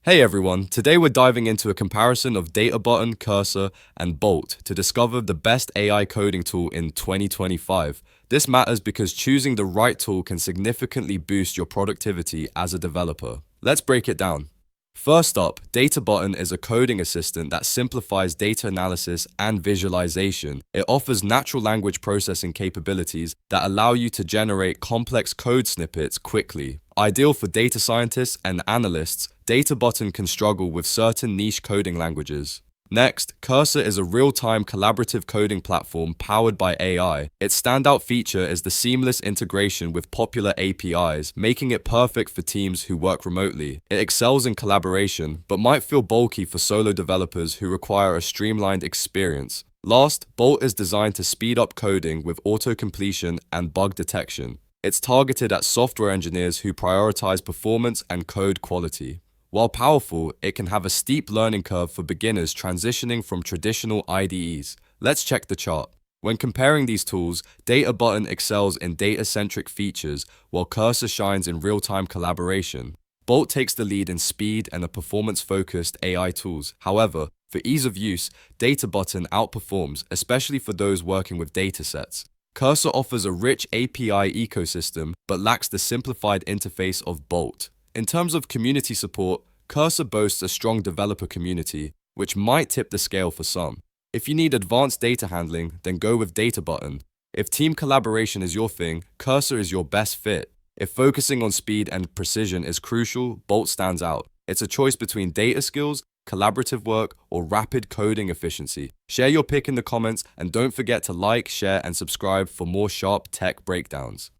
Hey everyone, today we're diving into a comparison of Databutton, Cursor, and Bolt to discover the best AI coding tool in 2025. This matters because choosing the right tool can significantly boost your productivity as a developer. Let's break it down. First up, Databutton is a coding assistant that simplifies data analysis and visualization. It offers natural language processing capabilities that allow you to generate complex code snippets quickly. Ideal for data scientists and analysts, Databutton can struggle with certain niche coding languages. Next, Cursor is a real-time collaborative coding platform powered by AI. Its standout feature is the seamless integration with popular APIs, making it perfect for teams who work remotely. It excels in collaboration, but might feel bulky for solo developers who require a streamlined experience. Last, Bolt is designed to speed up coding with autocompletion and bug detection. It's targeted at software engineers who prioritize performance and code quality. While powerful, it can have a steep learning curve for beginners transitioning from traditional IDEs. Let's check the chart. When comparing these tools, Databutton excels in data-centric features, while Cursor shines in real-time collaboration. Bolt takes the lead in speed and the performance-focused AI tools. However, for ease of use, Databutton outperforms, especially for those working with datasets. Cursor offers a rich API ecosystem, but lacks the simplified interface of Bolt. In terms of community support, Cursor boasts a strong developer community, which might tip the scale for some. If you need advanced data handling, then go with Databutton. If team collaboration is your thing, Cursor is your best fit. If focusing on speed and precision is crucial, Bolt stands out. It's a choice between data skills, collaborative work, or rapid coding efficiency. Share your pick in the comments, and don't forget to like, share, and subscribe for more sharp tech breakdowns.